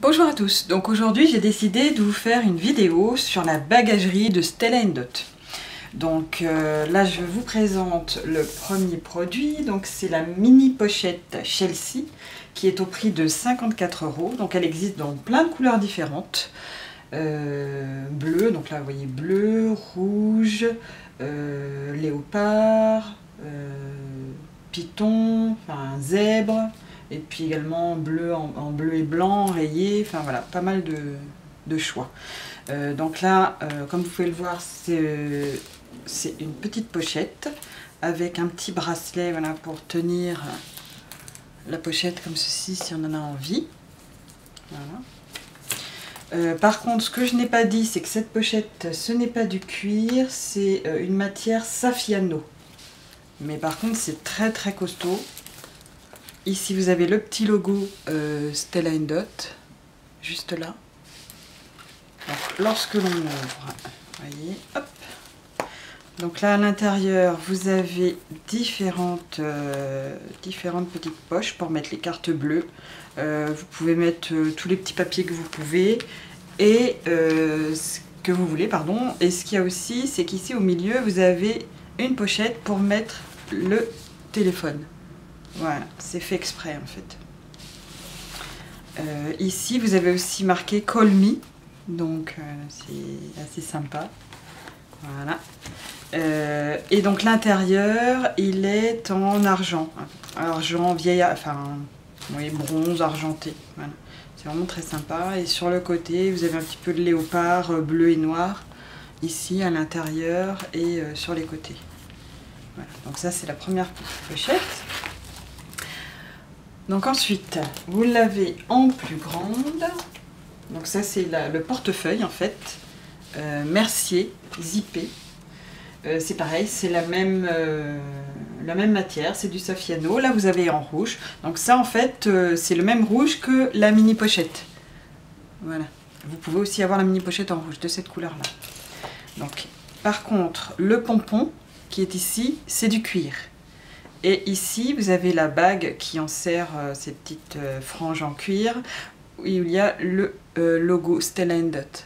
Bonjour à tous, donc aujourd'hui j'ai décidé de vous faire une vidéo sur la bagagerie de Stella & Dot. Donc là je vous présente le premier produit, donc c'est la mini pochette Chelsea qui est au prix de 54 €. Donc elle existe dans plein de couleurs différentes. Bleu, donc là vous voyez bleu, rouge, léopard, python, enfin zèbre. Et puis également bleu en bleu et blanc, rayé, enfin voilà, pas mal de choix. Donc là, comme vous pouvez le voir, c'est une petite pochette avec un petit bracelet, voilà, pour tenir la pochette comme ceci si on en a envie. Voilà. Par contre, ce que je n'ai pas dit, c'est que cette pochette, ce n'est pas du cuir, c'est une matière Saffiano. Mais par contre, c'est très très costaud. Ici, vous avez le petit logo Stella & Dot, juste là. Donc, lorsque l'on ouvre, voyez, hop. Donc là, à l'intérieur, vous avez différentes petites poches pour mettre les cartes bleues. Vous pouvez mettre tous les petits papiers que vous pouvez et ce que vous voulez, pardon. Et ce qu'il y a aussi, c'est qu'ici, au milieu, vous avez une pochette pour mettre le téléphone. Voilà, c'est fait exprès en fait. Ici, vous avez aussi marqué Call Me, donc c'est assez sympa. Voilà. Et donc l'intérieur, il est en argent, vieil, enfin, oui, bronze argenté. Voilà. C'est vraiment très sympa. Et sur le côté, vous avez un petit peu de léopard bleu et noir, ici à l'intérieur et sur les côtés. Voilà. Donc ça, c'est la première pochette. Donc ensuite, vous l'avez en plus grande. Donc ça c'est le portefeuille en fait. Mercier, zippé. C'est pareil, c'est la même matière, c'est du Saffiano. Là vous avez en rouge. Donc ça en fait, c'est le même rouge que la mini pochette. Voilà. Vous pouvez aussi avoir la mini pochette en rouge de cette couleur là. Donc par contre, le pompon qui est ici, c'est du cuir. Et ici, vous avez la bague qui en sert ces petites franges en cuir, où il y a le logo Stella & Dot.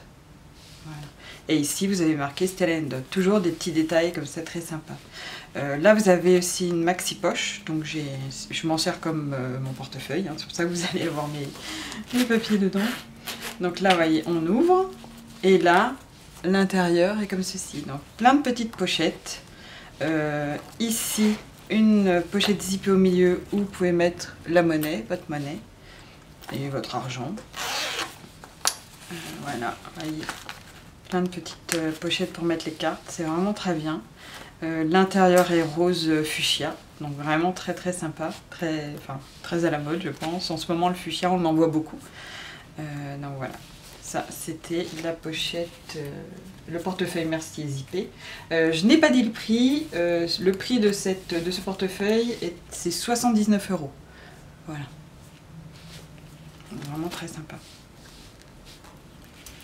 Voilà. Et ici, vous avez marqué Stella & Dot. Mes petits détails comme ça, très sympa. Là, vous avez aussi une maxi poche, donc je m'en sers comme mon portefeuille. Hein, c'est pour ça que vous allez avoir mes papiers dedans. Donc là, vous voyez, on ouvre. Et là, l'intérieur est comme ceci. Donc, plein de petites pochettes. Ici, une pochette zippée au milieu où vous pouvez mettre la monnaie, votre monnaie et votre argent. Voilà, voyez, plein de petites pochettes pour mettre les cartes, c'est vraiment très bien. L'intérieur est rose fuchsia, donc vraiment très très sympa, très à la mode je pense. En ce moment le fuchsia on en voit beaucoup. Donc voilà. Ça, c'était la pochette, le portefeuille Mercier zippé. Je n'ai pas dit le prix. Le prix de ce portefeuille, c'est 79 €. Voilà. Vraiment très sympa.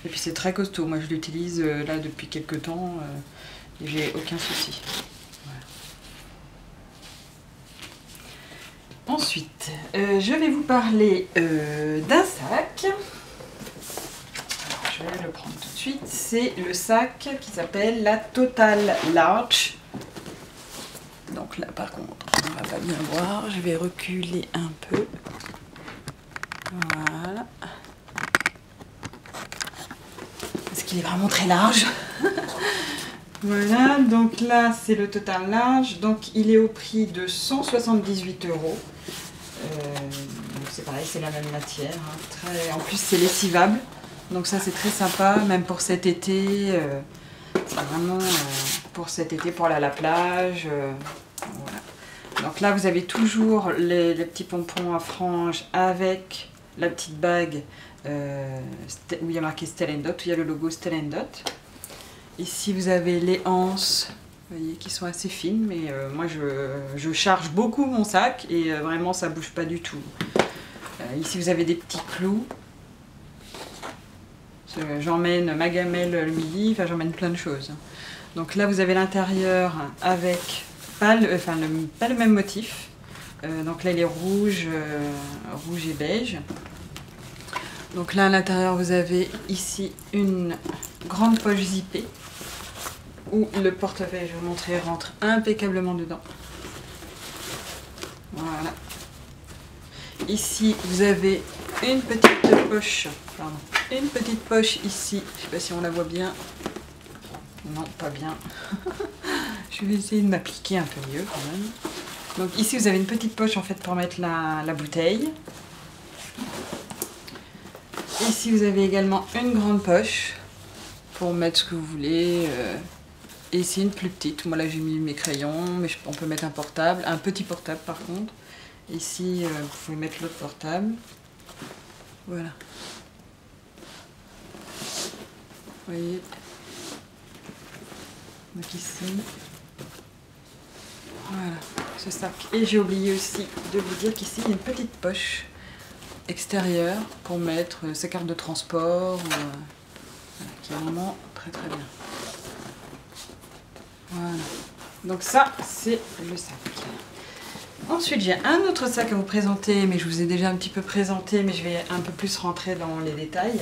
Et puis c'est très costaud. Moi, je l'utilise là depuis quelques temps. Et j'ai aucun souci. Voilà. Ensuite, je vais vous parler d'un sac. Je vais le prendre tout de suite. C'est le sac qui s'appelle la Total Large. Donc là, par contre, on ne va pas bien voir. Je vais reculer un peu. Voilà. Parce qu'il est vraiment très large. Voilà, donc là, c'est le Total Large. Donc il est au prix de 178 €. Donc c'est pareil, c'est la même matière. Hein. En plus, c'est lessivable. Donc ça c'est très sympa, même pour cet été, c'est vraiment pour cet été, pour aller à la plage. Voilà. Donc là vous avez toujours les petits pompons à franges avec la petite bague où il y a marqué Stella & Dot, où il y a le logo Stella & Dot. Ici vous avez les anses, vous voyez, qui sont assez fines, mais moi je charge beaucoup mon sac et vraiment ça bouge pas du tout. Ici vous avez des petits clous. J'emmène ma gamelle le midi, enfin j'emmène plein de choses. Donc là vous avez l'intérieur avec pas le même motif. Donc là il est rouge et beige. Donc là à l'intérieur vous avez ici une grande poche zippée où le portefeuille, je vais vous montrer, rentre impeccablement dedans. Voilà. Ici vous avez une petite poche, pardon, une petite poche ici, je ne sais pas si on la voit bien. Non, pas bien. Je vais essayer de m'appliquer un peu mieux quand même. Donc ici vous avez une petite poche en fait pour mettre la bouteille. Ici vous avez également une grande poche pour mettre ce que vous voulez. Et ici une plus petite. Moi là j'ai mis mes crayons, mais on peut mettre un portable, un petit portable par contre. Ici vous pouvez mettre l'autre portable. Voilà. Vous voyez. Donc ici. Voilà, ce sac. Et j'ai oublié aussi de vous dire qu'ici il y a une petite poche extérieure pour mettre ses cartes de transport, voilà, qui est vraiment très très bien. Voilà, donc ça c'est le sac. Ensuite j'ai un autre sac à vous présenter, mais je vous ai déjà un petit peu présenté, mais je vais un peu plus rentrer dans les détails.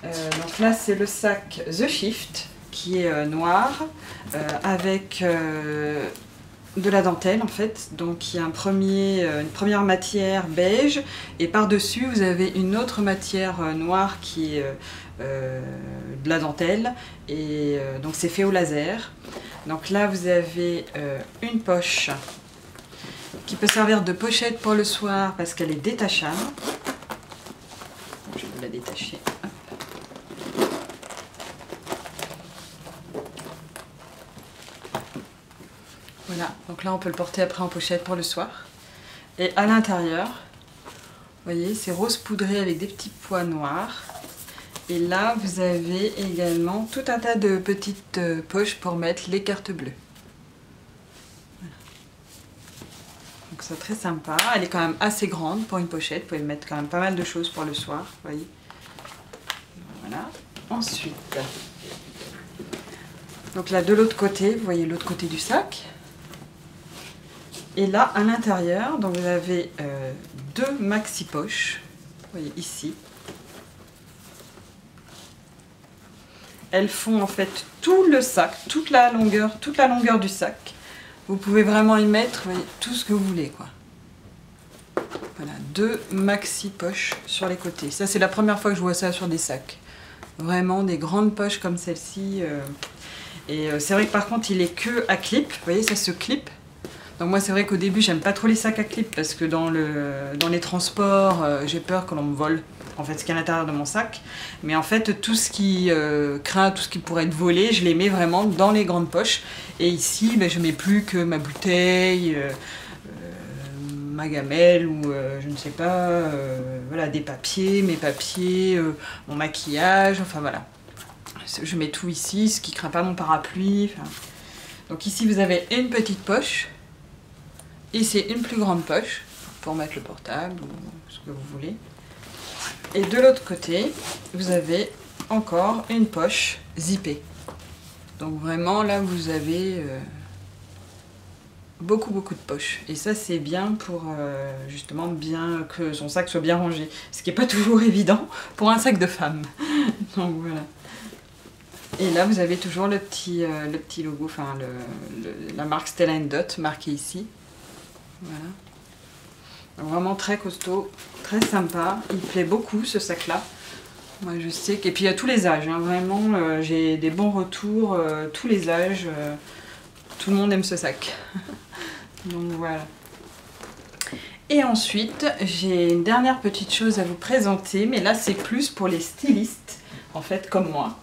Donc là c'est le sac The Shift qui est noir avec de la dentelle en fait, donc il y a une première matière beige et par-dessus vous avez une autre matière noire qui est de la dentelle et donc c'est fait au laser. Donc là vous avez une poche qui peut servir de pochette pour le soir parce qu'elle est détachable. Je vais vous la détacher. Voilà, donc là on peut le porter après en pochette pour le soir. Et à l'intérieur, vous voyez, c'est rose poudré avec des petits pois noirs. Et là, vous avez également tout un tas de petites poches pour mettre les cartes bleues. Voilà. Donc c'est très sympa. Elle est quand même assez grande pour une pochette. Vous pouvez mettre quand même pas mal de choses pour le soir, vous voyez. Voilà. Ensuite, donc là de l'autre côté, vous voyez l'autre côté du sac. Et là, à l'intérieur, donc vous avez deux maxi poches. Vous voyez ici. Elles font en fait tout le sac, toute la longueur du sac. Vous pouvez vraiment y mettre, vous voyez, tout ce que vous voulez, quoi. Voilà, deux maxi poches sur les côtés. Ça, c'est la première fois que je vois ça sur des sacs. Vraiment des grandes poches comme celle-ci. Et c'est vrai que par contre, il est que à clip. Vous voyez, ça se clip. Donc moi c'est vrai qu'au début j'aime pas trop les sacs à clip parce que dans les transports j'ai peur que l'on me vole en fait ce qui est à l'intérieur de mon sac. Mais en fait tout ce qui craint, tout ce qui pourrait être volé, je les mets vraiment dans les grandes poches. Et ici ben, je mets plus que ma bouteille, ma gamelle ou je ne sais pas, voilà, des papiers, mes papiers, mon maquillage, enfin voilà. Je mets tout ici, ce qui craint pas mon parapluie. Enfin. Donc ici vous avez une petite poche. Ici, une plus grande poche pour mettre le portable ou ce que vous voulez. Et de l'autre côté, vous avez encore une poche zippée. Donc vraiment, là, vous avez beaucoup de poches. Et ça, c'est bien pour justement bien que son sac soit bien rangé. Ce qui n'est pas toujours évident pour un sac de femme. Donc voilà. Et là, vous avez toujours le petit logo, enfin la marque Stella & Dot marquée ici. Voilà. Donc vraiment très costaud, très sympa. Il plaît beaucoup ce sac là. Moi je sais que... Et puis il y a tous les âges, hein. Vraiment j'ai des bons retours, tous les âges. Tout le monde aime ce sac. Donc voilà. Et ensuite j'ai une dernière petite chose à vous présenter, mais là c'est plus pour les stylistes en fait comme moi.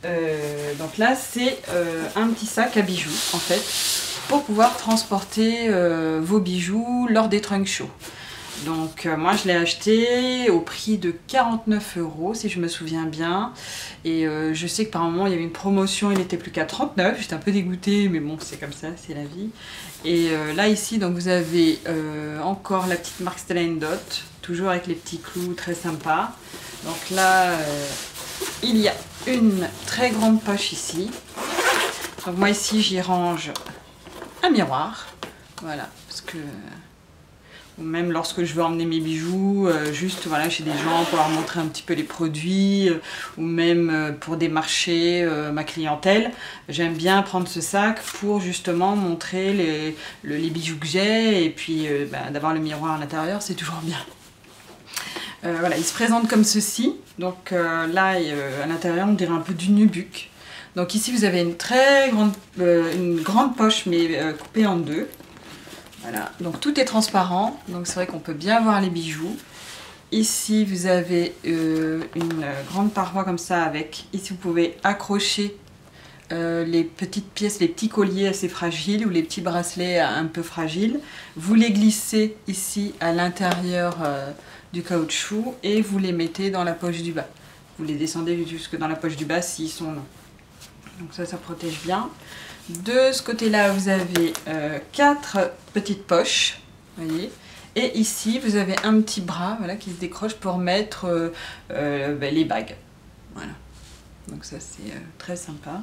Donc là c'est un petit sac à bijoux en fait, pour pouvoir transporter vos bijoux lors des trunk shows. Donc moi je l'ai acheté au prix de 49 € si je me souviens bien. Et je sais que par moment il y avait une promotion, il n'était plus qu'à 39. J'étais un peu dégoûtée, mais bon c'est comme ça, c'est la vie. Et là ici donc vous avez encore la petite marque Stella & Dot, toujours avec les petits clous, très sympa. Donc là il y a une très grande poche ici. Donc moi ici j'y range un miroir, voilà, parce que ou même lorsque je veux emmener mes bijoux, juste voilà, chez des gens pour leur montrer un petit peu les produits, ou même pour démarcher ma clientèle. J'aime bien prendre ce sac pour justement montrer les bijoux que j'ai, et puis d'avoir le miroir à l'intérieur, c'est toujours bien. Voilà, il se présente comme ceci. Donc là, à l'intérieur, on dirait un peu du nubuck. Donc ici, vous avez une grande poche, mais coupée en deux. Voilà, donc tout est transparent, donc c'est vrai qu'on peut bien voir les bijoux. Ici, vous avez une grande paroi comme ça avec, ici vous pouvez accrocher les petites pièces, les petits colliers assez fragiles ou les petits bracelets un peu fragiles. Vous les glissez ici à l'intérieur du caoutchouc et vous les mettez dans la poche du bas. Vous les descendez jusque dans la poche du bas s'ils sont longs. Donc ça protège bien. De ce côté-là, vous avez 4 petites poches, voyez. Et ici, vous avez un petit bras, voilà, qui se décroche pour mettre les bagues. Voilà. Donc ça, c'est très sympa.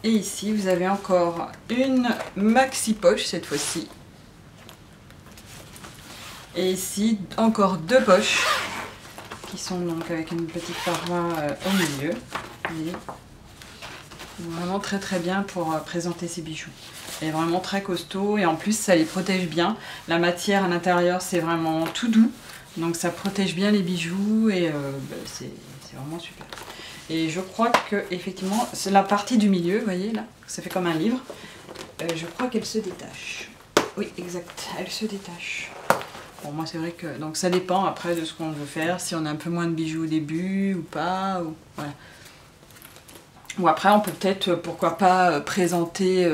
Et ici, vous avez encore une maxi poche cette fois-ci. Et ici, encore 2 poches qui sont donc avec une petite paroi au milieu. Vous voyez. Vraiment très très bien pour présenter ces bijoux. Et vraiment très costaud et en plus ça les protège bien. La matière à l'intérieur c'est vraiment tout doux. Donc ça protège bien les bijoux et c'est vraiment super. Et je crois que effectivement c'est la partie du milieu, vous voyez là, ça fait comme un livre. Je crois qu'elle se détache. Oui exact, elle se détache. Bon moi c'est vrai que donc ça dépend après de ce qu'on veut faire, si on a un peu moins de bijoux au début ou pas. Ou, voilà. Ou après on peut peut-être, pourquoi pas, présenter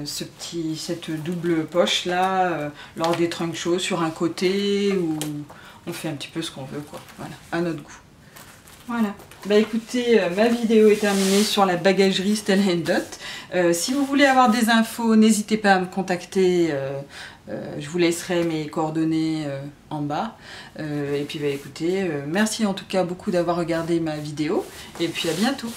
cette double poche là lors des trunk shows sur un côté, ou on fait un petit peu ce qu'on veut quoi, voilà, à notre goût. Voilà, bah écoutez, ma vidéo est terminée sur la bagagerie Stella & Dot. Si vous voulez avoir des infos, n'hésitez pas à me contacter, je vous laisserai mes coordonnées en bas. Et puis bah écoutez, merci en tout cas beaucoup d'avoir regardé ma vidéo, et puis à bientôt.